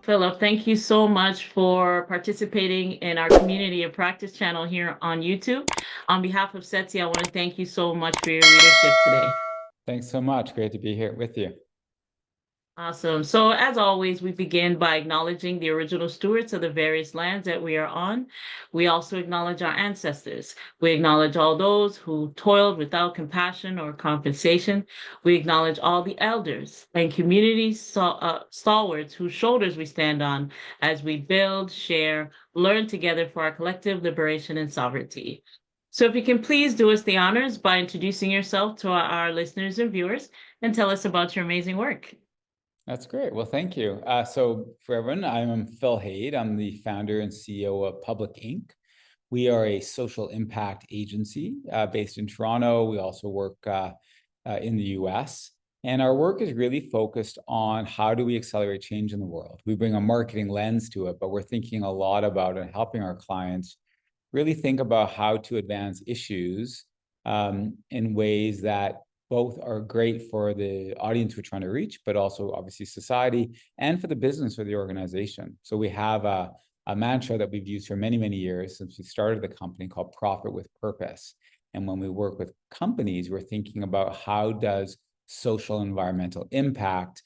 Phillip, thank you so much for participating in our community of practice channel here on YouTube. On behalf of SETI, I want to thank you so much for your leadership today. Thanks so much. Great to be here with you. Awesome. So as always, we begin by acknowledging the original stewards of the various lands that we are on. We also acknowledge our ancestors. We acknowledge all those who toiled without compassion or compensation. We acknowledge all the elders and community stalwarts whose shoulders we stand on as we build, share, learn together for our collective liberation and sovereignty. So if you can please do us the honors by introducing yourself to our listeners and viewers and tell us about your amazing work. That's great. Well, thank you. So for everyone, I'm Phil Haid. I'm the founder and CEO of Public Inc. We are a social impact agency based in Toronto. We also work in the US. And our work is really focused on how do we accelerate change in the world. We bring a marketing lens to it, but we're thinking a lot about and helping our clients really think about how to advance issues in ways that both are great for the audience we're trying to reach, but also obviously society and for the business or the organization. So we have a mantra that we've used for many, many years since we started the company called Profit with Purpose. And when we work with companies, we're thinking about how does social and environmental impact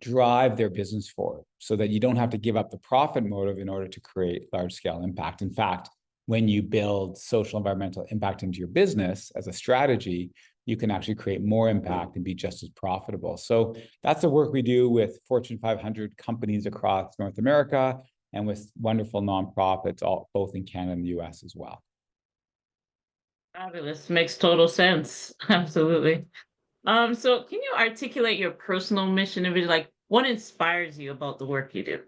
drive their business forward so that you don't have to give up the profit motive in order to create large scale impact. In fact, when you build social environmental impact into your business as a strategy, you can actually create more impact and be just as profitable. So that's the work we do with Fortune 500 companies across North America and with wonderful nonprofits, both in Canada and the US as well. Fabulous. Makes total sense. Absolutely. So can you articulate your personal mission and vision? Like what inspires you about the work you do?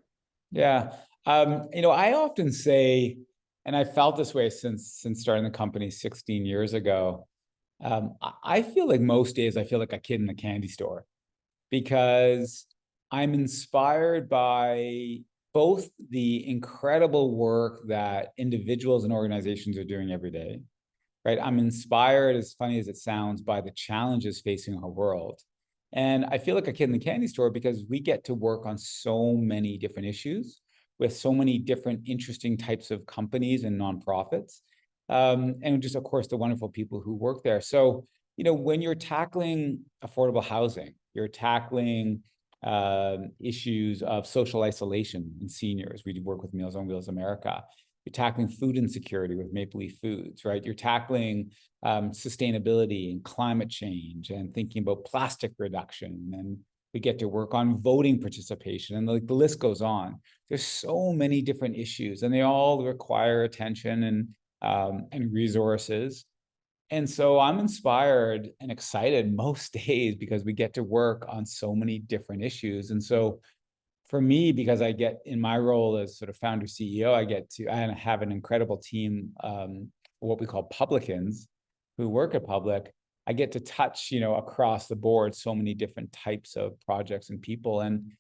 Yeah. I often say, and I felt this way since starting the company 16 years ago, I feel like most days I feel like a kid in a candy store because I'm inspired by both the incredible work that individuals and organizations are doing every day, right? I'm inspired, as funny as it sounds, by the challenges facing our world. And I feel like a kid in the candy store because we get to work on so many different issues with so many different interesting types of companies and nonprofits. And just, of course, the wonderful people who work there. So, when you're tackling affordable housing, you're tackling issues of social isolation in seniors. We work with Meals on Wheels America. You're tackling food insecurity with Maple Leaf Foods, right? You're tackling sustainability and climate change and thinking about plastic reduction. And we get to work on voting participation and the list goes on. There's so many different issues and they all require attention and resources. And so I'm inspired and excited most days because we get to work on so many different issues. And so for me, because I get in my role as sort of founder CEO, I have an incredible team, what we call publicans who work at Public. I get to touch, across the board, so many different types of projects and people. And,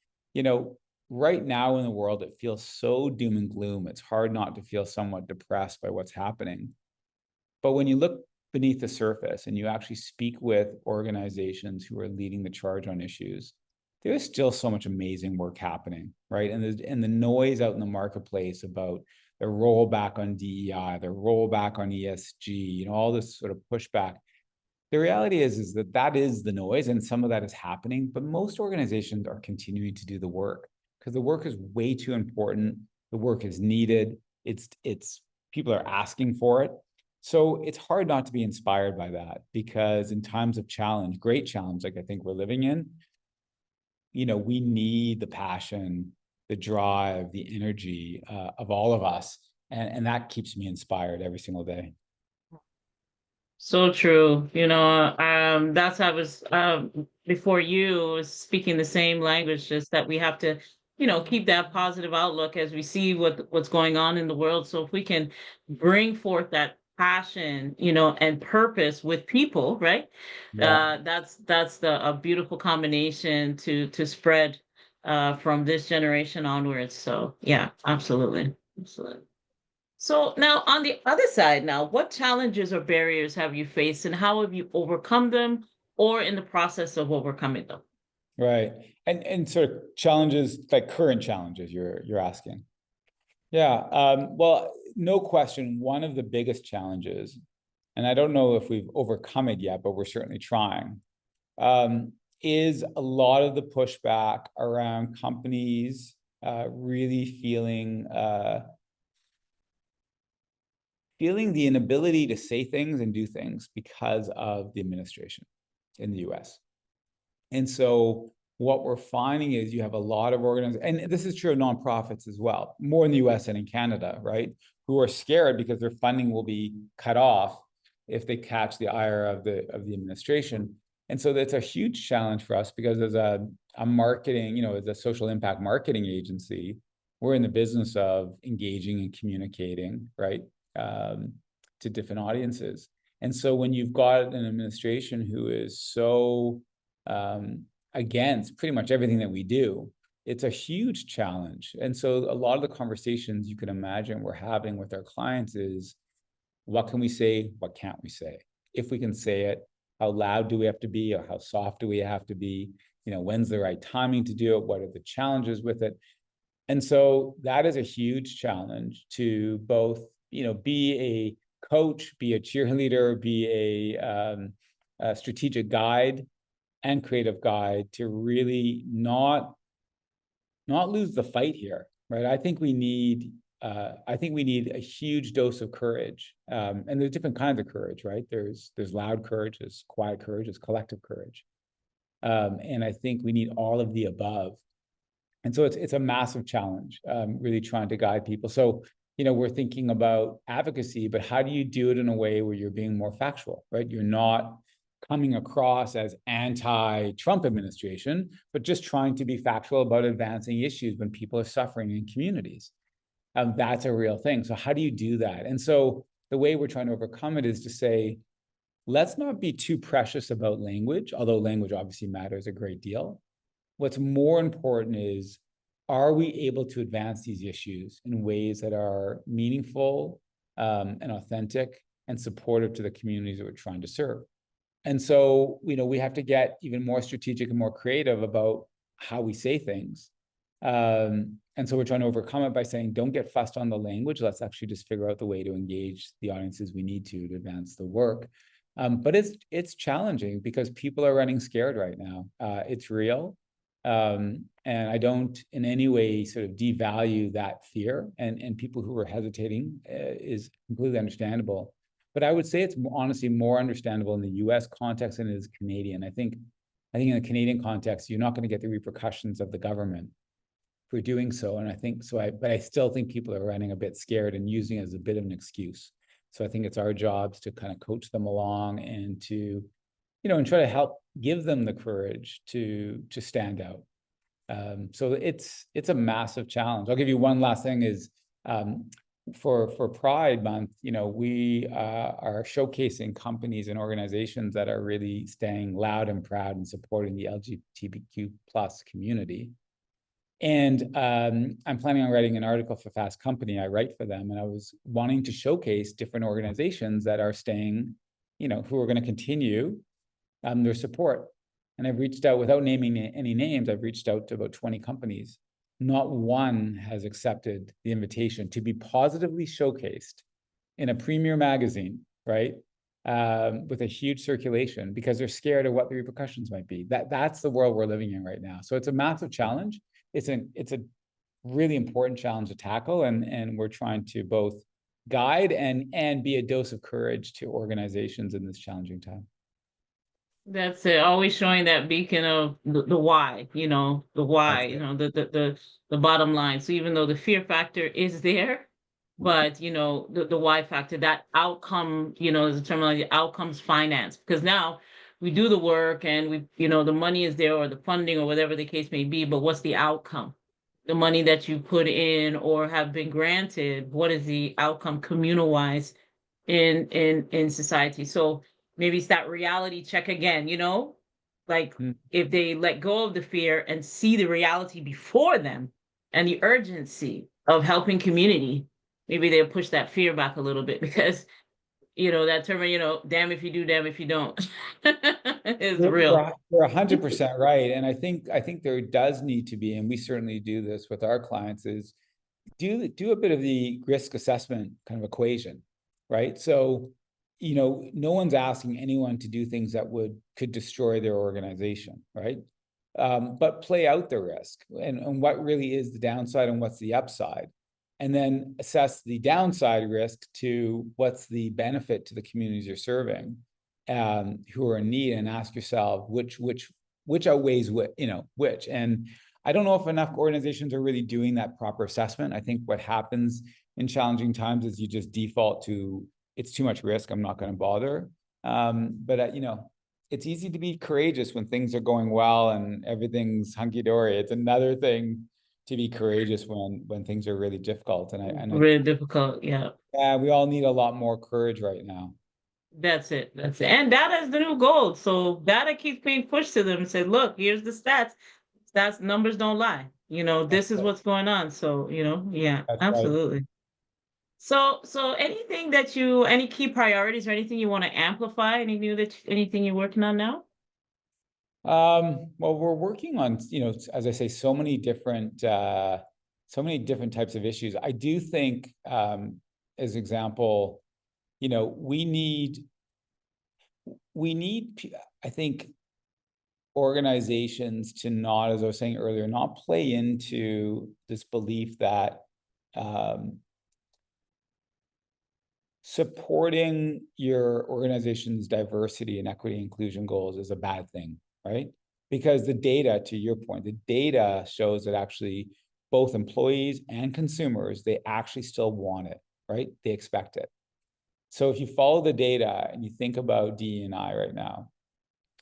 right now in the world, it feels so doom and gloom. It's hard not to feel somewhat depressed by what's happening. But when you look beneath the surface and you actually speak with organizations who are leading the charge on issues, there's still so much amazing work happening, right? And the noise out in the marketplace about the rollback on DEI, the rollback on ESG, all this sort of pushback. The reality is that is the noise and some of that is happening, but most organizations are continuing to do the work because the work is way too important. The work is needed. It's people are asking for it. So it's hard not to be inspired by that because in times of challenge, great challenge, like I think we're living in, we need the passion, the drive, the energy of all of us. And that keeps me inspired every single day. So true. That's how I was before you was speaking the same language, just that we have to, keep that positive outlook as we see what's going on in the world. So if we can bring forth that passion, and purpose with people, right? Yeah. That's a beautiful combination to spread from this generation onwards. So yeah, absolutely. Absolutely. So now on the other side now, what challenges or barriers have you faced and how have you overcome them or in the process of overcoming them? Right. And sort of challenges, like current challenges you're asking. Yeah. Well, no question, one of the biggest challenges, and I don't know if we've overcome it yet, but we're certainly trying, is a lot of the pushback around companies really feeling the inability to say things and do things because of the administration in the US. And so what we're finding is you have a lot of organizations, and this is true of nonprofits as well, more in the US and in Canada, right? Who are scared because their funding will be cut off if they catch the ire of the administration. And so that's a huge challenge for us because as a marketing, as a social impact marketing agency, we're in the business of engaging and communicating, right, to different audiences. And so when you've got an administration who is so against pretty much everything that we do, it's a huge challenge. And so a lot of the conversations you can imagine we're having with our clients is, what can we say? What can't we say? If we can say it, how loud do we have to be, or how soft do we have to be? When's the right timing to do it? What are the challenges with it? And so that is a huge challenge to both, be a coach, be a cheerleader, be a strategic guide and creative guide to really not lose the fight here, right? I think we need a huge dose of courage, and there's different kinds of courage, right? There's loud courage, there's quiet courage, there's collective courage, and I think we need all of the above. And so it's a massive challenge, really trying to guide people. So we're thinking about advocacy, but how do you do it in a way where you're being more factual, right? You're not coming across as anti-Trump administration, but just trying to be factual about advancing issues when people are suffering in communities. That's a real thing. So how do you do that? And so the way we're trying to overcome it is to say, let's not be too precious about language, although language obviously matters a great deal. What's more important is, are we able to advance these issues in ways that are meaningful and authentic and supportive to the communities that we're trying to serve? And so, we have to get even more strategic and more creative about how we say things. And so we're trying to overcome it by saying, don't get fussed on the language. Let's actually just figure out the way to engage the audiences we need to advance the work. But it's challenging because people are running scared right now. It's real. And I don't in any way sort of devalue that fear, and people who are hesitating is completely understandable. But I would say it's honestly more understandable in the US context than it is Canadian. I think in the Canadian context, you're not going to get the repercussions of the government for doing so. And I think so, but I still think people are running a bit scared and using it as a bit of an excuse. So I think it's our jobs to kind of coach them along and to, and try to help give them the courage to stand out. So it's a massive challenge. I'll give you one last thing is, for Pride Month, we are showcasing companies and organizations that are really staying loud and proud and supporting the LGBTQ plus community. And I'm planning on writing an article for Fast Company. I write for them, and I was wanting to showcase different organizations that are staying, who are going to continue their support. And I've reached out, without naming any names, I've reached out to about 20 companies. Not one has accepted the invitation to be positively showcased in a premier magazine, right? With a huge circulation, because they're scared of what the repercussions might be. That's the world we're living in right now. So it's a massive challenge. It's a really important challenge to tackle, and we're trying to both guide and be a dose of courage to organizations in this challenging time. That's it. Always showing that beacon of the why, the why, That's it. the bottom line. So even though the fear factor is there, but the why factor, that outcome, is a terminology, outcomes finance. Because now we do the work and the money is there, or the funding, or whatever the case may be, but what's the outcome? The money that you put in or have been granted, what is the outcome communal wise in society? So maybe it's that reality check again, like if they let go of the fear and see the reality before them and the urgency of helping community, maybe they'll push that fear back a little bit, because that term, damn if you do, damn if you don't, is You're, real. you're you're 100% right. And I think there does need to be, and we certainly do this with our clients, is do a bit of the risk assessment kind of equation, right? So, no one's asking anyone to do things that could destroy their organization, right? But play out the risk and what really is the downside and what's the upside. And then assess the downside risk to what's the benefit to the communities you're serving, who are in need, and ask yourself which outweighs which. And I don't know if enough organizations are really doing that proper assessment. I think what happens in challenging times is you just default to, it's too much risk, I'm not going to bother. But it's easy to be courageous when things are going well and everything's hunky-dory. It's another thing to be courageous when things are really difficult. And Really difficult. Yeah. we all need a lot more courage right now. That's it. That's it. And data is the new gold. So data keeps being pushed to them and say, look, here's the stats. Stats numbers don't lie. That's This is right. what's going on. So, yeah, That's right. absolutely. So anything any key priorities or anything you want to amplify? Anything you're working on now? Well, we're working on, as I say, so many different types of issues. I do think, as example, we need, I think, organizations to not, as I was saying earlier, not play into this belief that supporting your organization's diversity and equity inclusion goals is a bad thing, right? Because the data, to your point, the data shows that actually both employees and consumers, they actually still want it, right? They expect it. So if you follow the data and you think about DE&I right now,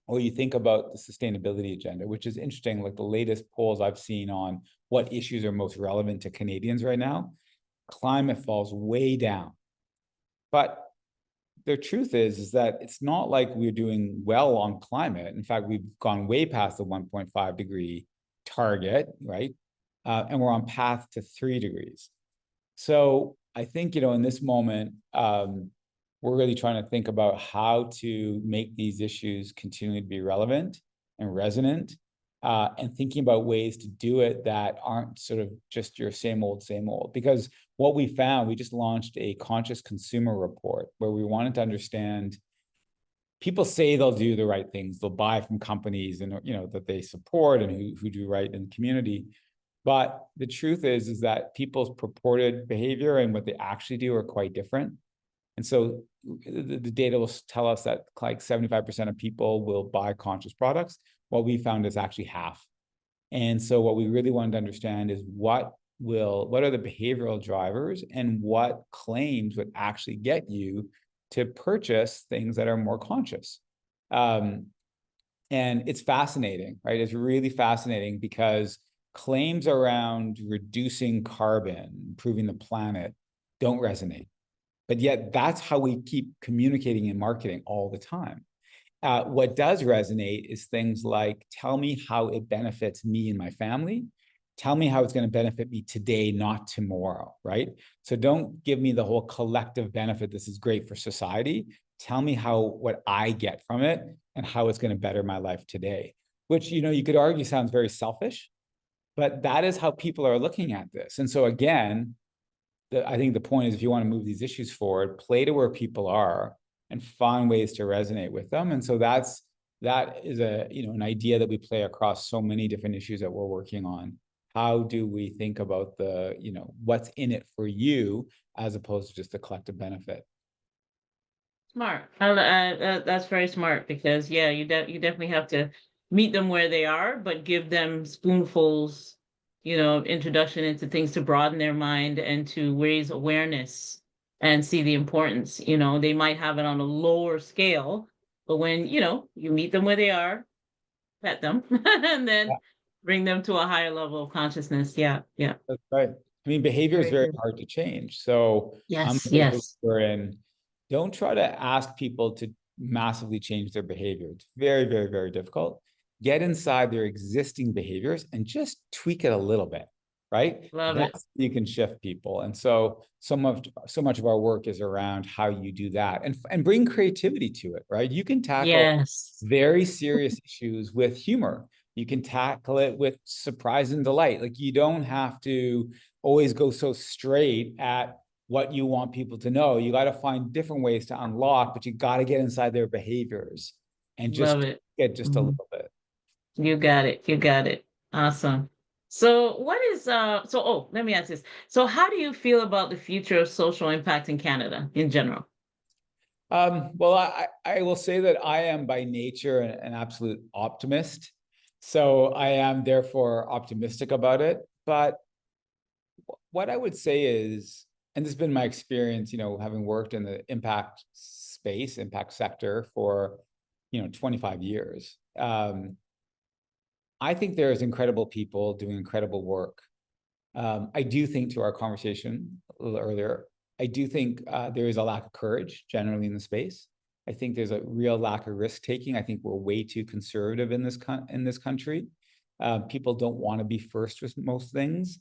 or you think about the sustainability agenda, which is interesting, like the latest polls I've seen on what issues are most relevant to Canadians right now, climate falls way down. But the truth is that it's not like we're doing well on climate. In fact, we've gone way past the 1.5 degree target, right? And we're on path to 3 degrees. So I think, in this moment, we're really trying to think about how to make these issues continue to be relevant and resonant, and thinking about ways to do it that aren't sort of just your same old, because what we found, we just launched a conscious consumer report where we wanted to understand, people say they'll do the right things, they'll buy from companies and that they support and who do right in the community. But the truth is that people's purported behavior and what they actually do are quite different. And so the data will tell us that like 75% of people will buy conscious products. What we found is actually half. And so what we really wanted to understand is what are the behavioral drivers and what claims would actually get you to purchase things that are more conscious. And it's fascinating, right? It's really fascinating because claims around reducing carbon, improving the planet don't resonate. But yet that's how we keep communicating and marketing all the time. What does resonate is things like, tell me how it benefits me and my family. Tell me how it's going to benefit me today, not tomorrow, right? So don't give me the whole collective benefit. This is great for society. Tell me what I get from it and how it's going to better my life today, which, you could argue sounds very selfish, but that is how people are looking at this. And so again, I think the point is, if you want to move these issues forward, play to where people are and find ways to resonate with them. And so that is an idea that we play across so many different issues that we're working on. How do we think about what's in it for you as opposed to just the collective benefit? Smart. That's very smart because yeah, you definitely have to meet them where they are, but give them spoonfuls, of introduction into things to broaden their mind and to raise awareness and see the importance. They might have it on a lower scale, but when you meet them where they are, pet them, and then bring them to a higher level of consciousness. Yeah, yeah. That's right. I mean, behavior is Very very good. hard to change. So I'm a Yes, big yes. believer in, don't try to ask people to massively change their behavior. It's very, very, very difficult. Get inside their existing behaviors and just tweak it a little bit. right? Love it. That's you can shift people. And so much of our work is around how you do that and bring creativity to it, right? You can tackle Yes. very serious issues with humor. You can tackle it with surprise and delight. Like you don't have to always go so straight at what you want people to know. You got to find different ways to unlock, but you got to get inside their behaviors and Love just it. get just a Mhm. little bit. You got it. You got it. Awesome. So what is let me ask this. So how do you feel about the future of social impact in Canada in general? Well, I will say that I am by nature an absolute optimist. So I am therefore optimistic about it. But what I would say is, and this has been my experience, having worked in the impact space, impact sector for, 25 years. I think there's incredible people doing incredible work. I do think, to our conversation a little earlier, I do think there is a lack of courage generally in the space. I think there's a real lack of risk taking. I think we're way too conservative in this country. People don't want to be first with most things.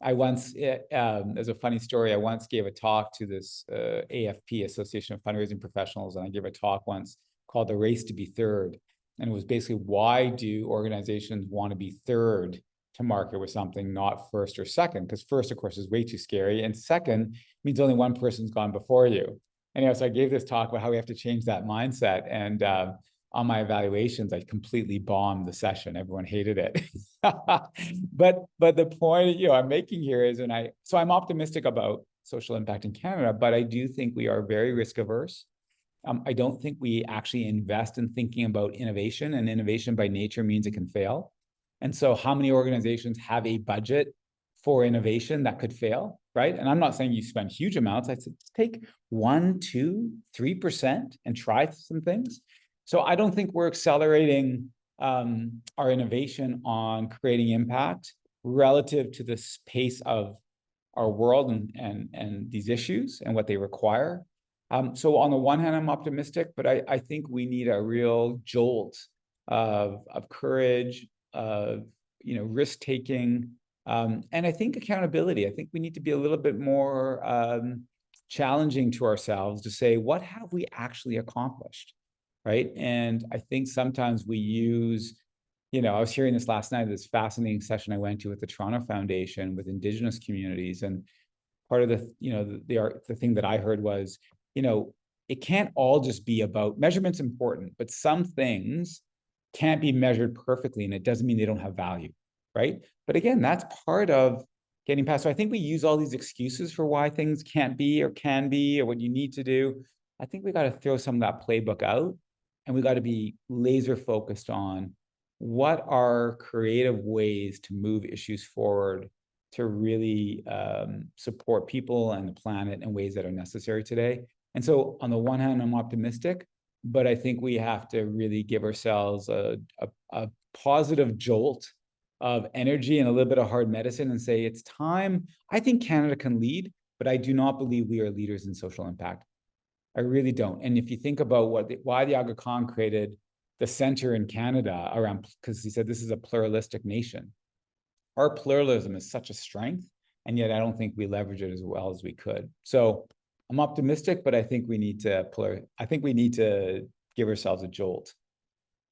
There's a funny story. I once gave a talk to this AFP, Association of Fundraising Professionals, and I gave a talk once called "The Race to Be Third," and it was basically, why do organizations want to be third to market with something, not first or second? Because first, of course, is way too scary, and second means only one person's gone before you. And so I gave this talk about how we have to change that mindset. And on my evaluations, I completely bombed the session. Everyone hated it. but the point I'm making here is, I'm optimistic about social impact in Canada, but I do think we are very risk averse. I don't think we actually invest in thinking about innovation, and innovation by nature means it can fail. And so how many organizations have a budget for innovation that could fail, right? And I'm not saying you spend huge amounts. I said, take 1, 2, 3% and try some things. So I don't think we're accelerating our innovation on creating impact relative to the pace of our world and these issues and what they require. So on the one hand, I'm optimistic, but I think we need a real jolt of courage, of risk taking, and I think accountability. I think we need to be a little bit more challenging to ourselves to say, what have we actually accomplished, right? And I think sometimes we use, I was hearing this last night, this fascinating session I went to with the Toronto Foundation with Indigenous communities, and part of the thing that I heard was, it can't all just be about measurement's important, but some things can't be measured perfectly, and it doesn't mean they don't have value, right? But again, that's part of getting past. So I think we use all these excuses for why things can't be or can be or what you need to do. I think we got to throw some of that playbook out, and we got to be laser focused on what are creative ways to move issues forward to really support people and the planet in ways that are necessary today. And so on the one hand, I'm optimistic, but I think we have to really give ourselves a positive jolt of energy and a little bit of hard medicine and say, it's time. I think Canada can lead, but I do not believe we are leaders in social impact. I really don't. And if you think about why the Aga Khan created the center in Canada around, because he said this is a pluralistic nation. Our pluralism is such a strength, and yet I don't think we leverage it as well as we could. So I'm optimistic, but I think we need to give ourselves a jolt.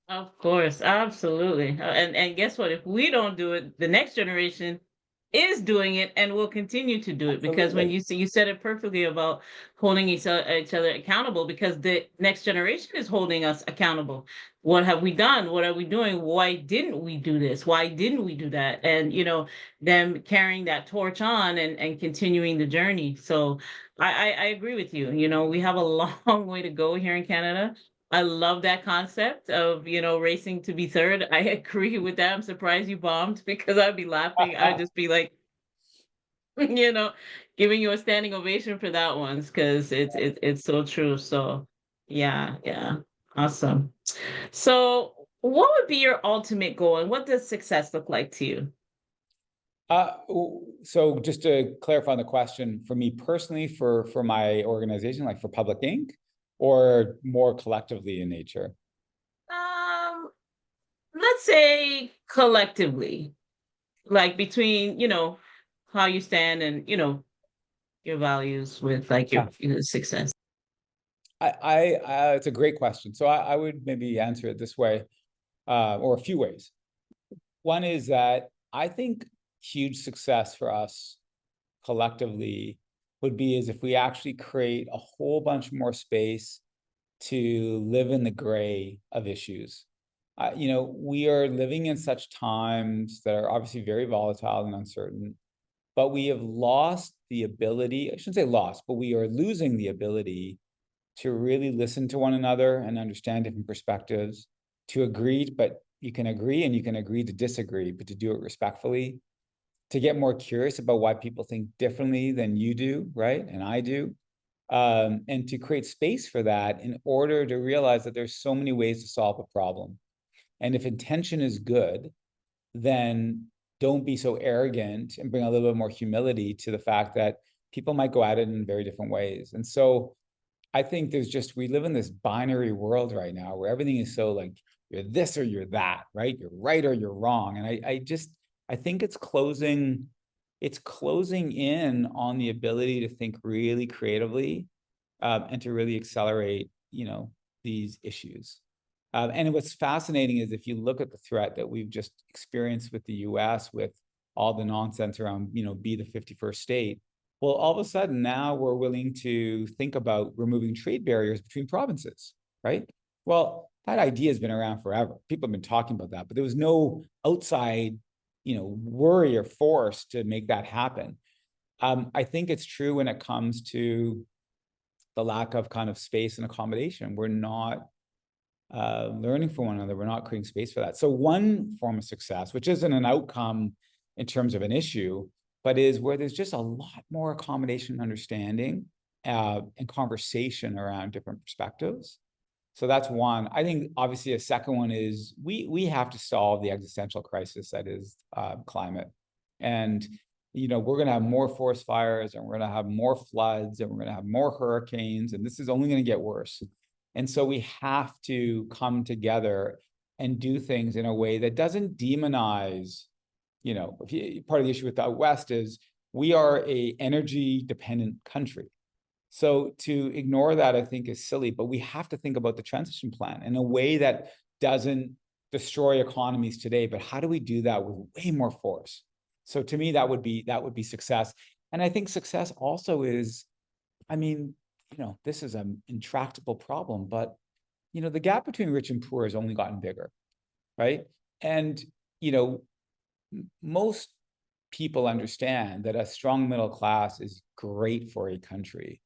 Of course, absolutely. And guess what? If we don't do it, the next generation is doing it and will continue to do it, because when Absolutely. you said it perfectly about holding each other accountable, because the next generation is holding us accountable. What have we done? What are we doing? Why didn't we do this? Why didn't we do that? And them carrying that torch on and continuing the journey. So I agree with you. We have a long way to go here in Canada. I love that concept of, racing to be third. I agree with that. I'm surprised you bombed because I'd be laughing. I'd just be like, you know, giving you a standing ovation for that one because it's so true. So yeah, yeah. Awesome. So what would be your ultimate goal and what does success look like to you? Uh, so just to clarify on the question, for me personally, for my organization, like for Public Inc., or more collectively in nature? Um, let's say collectively, like between, how you stand and, your values with like Yeah. your success. It's a great question. So I would maybe answer it this way, or a few ways. One is that I think huge success for us collectively would be is if we actually create a whole bunch more space to live in the gray of issues. We are living in such times that are obviously very volatile and uncertain, but we have lost the ability, I shouldn't say lost, but we are losing the ability to really listen to one another and understand different perspectives, to agree, but you can agree and you can agree to disagree, but to do it respectfully, to get more curious about why people think differently than you do, right? And I do. And to create space for that in order to realize that there's so many ways to solve a problem. And if intention is good, then don't be so arrogant and bring a little bit more humility to the fact that people might go at it in very different ways. And so I think we live in this binary world right now where everything is so like you're this or you're that, right? You're right or you're wrong. And I think it's closing in on the ability to think really creatively, and to really accelerate, these issues. And what's fascinating is if you look at the threat that we've just experienced with the US, with all the nonsense around, be the 51st state, well, all of a sudden now we're willing to think about removing trade barriers between provinces, right? Well, that idea has been around forever. People have been talking about that, but there was no outside, worry or force to make that happen. I think it's true when it comes to the lack of kind of space and accommodation. We're not learning from one another. We're not creating space for that. So one form of success, which isn't an outcome in terms of an issue, but is where there's just a lot more accommodation and understanding, and conversation around different perspectives. So that's one. I think obviously a second one is we have to solve the existential crisis that is climate. And we're going to have more forest fires, and we're going to have more floods, and we're going to have more hurricanes, and this is only going to get worse. And so we have to come together and do things in a way that doesn't demonize, part of the issue with the West is we are a energy dependent country. So to ignore that, I think, is silly, but we have to think about the transition plan in a way that doesn't destroy economies today, but how do we do that with way more force? So to me, that would be success. And I think success also is, this is an intractable problem, but the gap between rich and poor has only gotten bigger, right? And most people understand that a strong middle class is great for a country.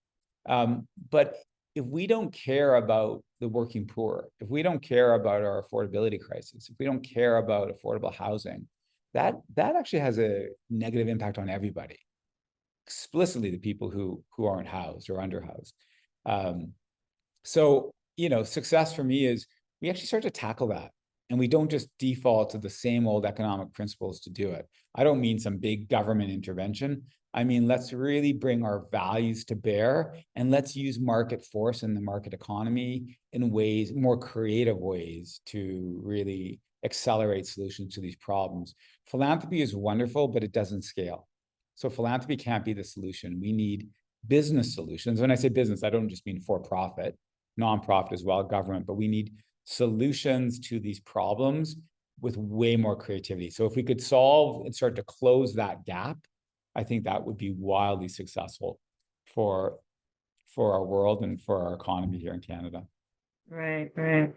But if we don't care about the working poor, if we don't care about our affordability crisis, if we don't care about affordable housing, that actually has a negative impact on everybody, explicitly the people who aren't housed or underhoused. So success for me is we actually start to tackle that, and we don't just default to the same old economic principles to do it. I don't mean some big government intervention. I mean, let's really bring our values to bear, and let's use market force and the market economy in ways, more creative ways, to really accelerate solutions to these problems. Philanthropy is wonderful, but it doesn't scale. So philanthropy can't be the solution. We need business solutions. When I say business, I don't just mean for-profit, nonprofit as well, government, but we need solutions to these problems with way more creativity. So if we could solve and start to close that gap, I think that would be wildly successful for our world and for our economy here in Canada. Right, right.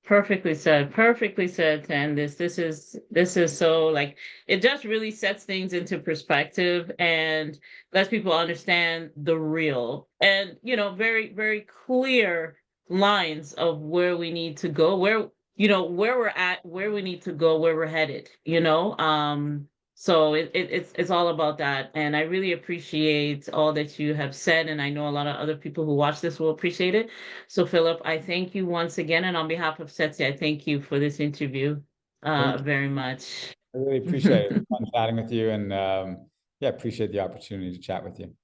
Perfectly said. Perfectly said to end this. This is so like it just really sets things into perspective and lets people understand the real and very, very clear lines of where we need to go, where we're at, where we need to go, where we're headed. So it's all about that. And I really appreciate all that you have said. And I know a lot of other people who watch this will appreciate it. So, Philip, I thank you once again. And on behalf of Setsi, I thank you for this interview Thank you. very much. I really appreciate it. Fun chatting with you, and yeah, appreciate the opportunity to chat with you.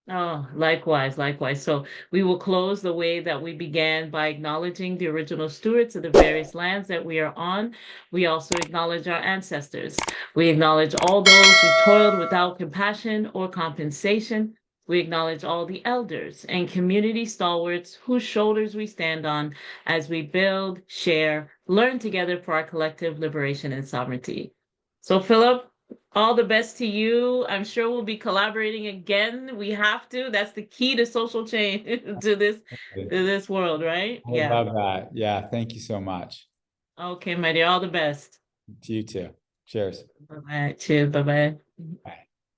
Oh, likewise, likewise. So we will close the way that we began by acknowledging the original stewards of the various lands that we are on. We also acknowledge our ancestors. We acknowledge all those who toiled without compassion or compensation. We acknowledge all the elders and community stalwarts whose shoulders we stand on as we build, share, learn together for our collective liberation and sovereignty. So, Philip, all the best to you. I'm sure we'll be collaborating again. We have to. That's the key to social change to this work right? I Yeah. love that. Yeah, thank you so much. Okay, my dear. All the best. To you too. Cheers. Bye bye. Cheers. Bye bye. Bye.